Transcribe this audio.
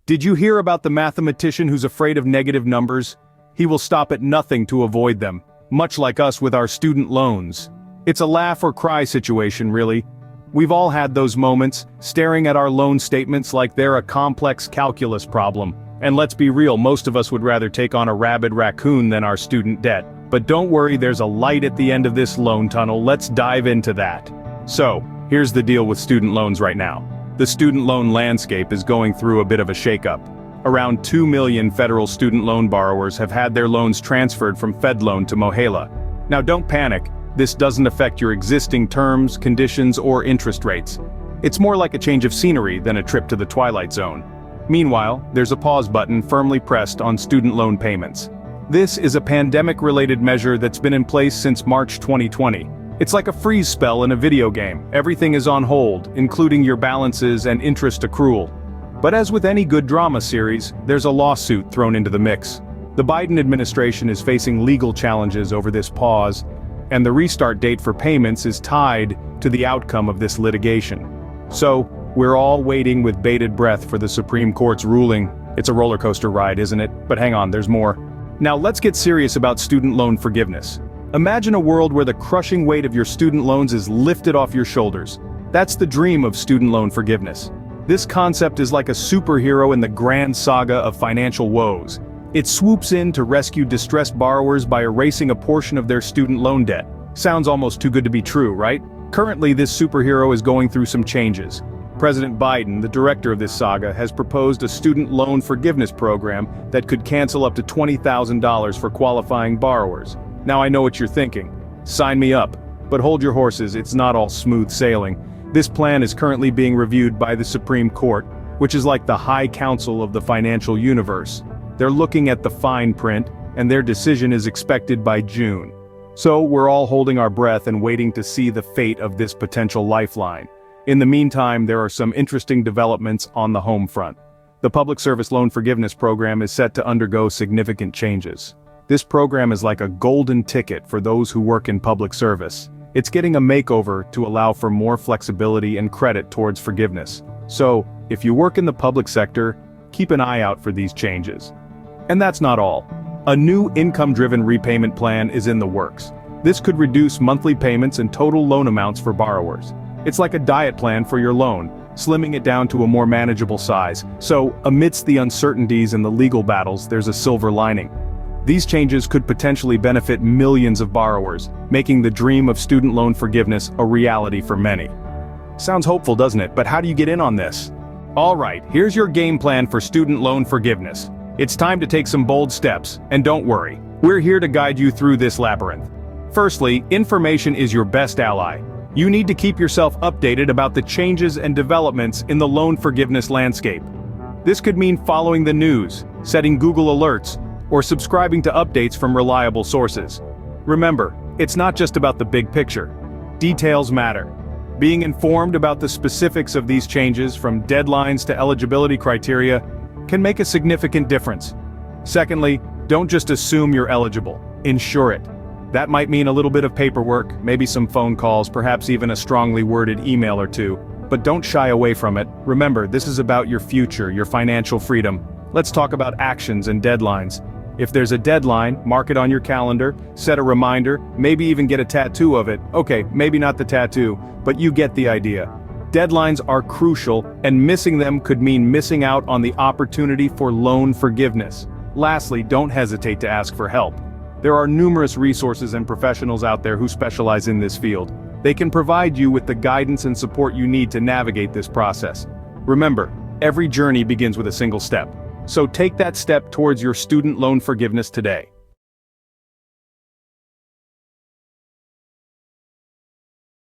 Did you hear about the mathematician who's afraid of negative numbers? He will stop at nothing to avoid them, much like us with our student loans. It's a laugh or cry situation, really. We've all had those moments, staring at our loan statements like they're a complex calculus problem. And let's be real, most of us would rather take on a rabid raccoon than our student debt. But don't worry, there's a light at the end of this loan tunnel. Let's dive into that. So, here's the deal with student loans right now. The student loan landscape is going through a bit of a shakeup. Around 2 million federal student loan borrowers have had their loans transferred from FedLoan to Mohela. Now don't panic, this doesn't affect your existing terms, conditions, or interest rates. It's more like a change of scenery than a trip to the Twilight Zone. Meanwhile, there's a pause button firmly pressed on student loan payments. This is a pandemic-related measure that's been in place since March 2020. It's like a freeze spell in a video game. Everything is on hold, including your balances and interest accrual. But as with any good drama series, there's a lawsuit thrown into the mix. The Biden administration is facing legal challenges over this pause, and the restart date for payments is tied to the outcome of this litigation. So, we're all waiting with bated breath for the Supreme Court's ruling. It's a roller coaster ride, isn't it? But hang on, there's more. Now let's get serious about student loan forgiveness. Imagine a world where the crushing weight of your student loans is lifted off your shoulders. That's the dream of student loan forgiveness. This concept is like a superhero in the grand saga of financial woes. It swoops in to rescue distressed borrowers by erasing a portion of their student loan debt. Sounds almost too good to be true, right? Currently, this superhero is going through some changes. President Biden, the director of this saga, has proposed a student loan forgiveness program that could cancel up to $20,000 for qualifying borrowers. Now I know what you're thinking. Sign me up. But hold your horses, it's not all smooth sailing. This plan is currently being reviewed by the Supreme Court, which is like the high council of the financial universe. They're looking at the fine print, and their decision is expected by June. So we're all holding our breath and waiting to see the fate of this potential lifeline. In the meantime, there are some interesting developments on the home front. The Public Service Loan Forgiveness Program is set to undergo significant changes. This program is like a golden ticket for those who work in public service. It's getting a makeover to allow for more flexibility and credit towards forgiveness. So, if you work in the public sector, keep an eye out for these changes. And that's not all. A new income-driven repayment plan is in the works. This could reduce monthly payments and total loan amounts for borrowers. It's like a diet plan for your loan, slimming it down to a more manageable size. So, amidst the uncertainties and the legal battles, there's a silver lining. These changes could potentially benefit millions of borrowers, making the dream of student loan forgiveness a reality for many. Sounds hopeful, doesn't it? But how do you get in on this? Alright, here's your game plan for student loan forgiveness. It's time to take some bold steps, and don't worry, we're here to guide you through this labyrinth. Firstly, information is your best ally. You need to keep yourself updated about the changes and developments in the loan forgiveness landscape. This could mean following the news, setting Google alerts, or subscribing to updates from reliable sources. Remember, it's not just about the big picture. Details matter. Being informed about the specifics of these changes, from deadlines to eligibility criteria, can make a significant difference. Secondly, don't just assume you're eligible. Ensure it. That might mean a little bit of paperwork, maybe some phone calls, perhaps even a strongly worded email or two. But don't shy away from it. Remember, this is about your future, your financial freedom. Let's talk about actions and deadlines. If there's a deadline, mark it on your calendar, set a reminder, maybe even get a tattoo of it. Okay, maybe not the tattoo, but you get the idea. Deadlines are crucial, and missing them could mean missing out on the opportunity for loan forgiveness. Lastly, don't hesitate to ask for help. There are numerous resources and professionals out there who specialize in this field. They can provide you with the guidance and support you need to navigate this process. Remember, every journey begins with a single step. So take that step towards your student loan forgiveness today.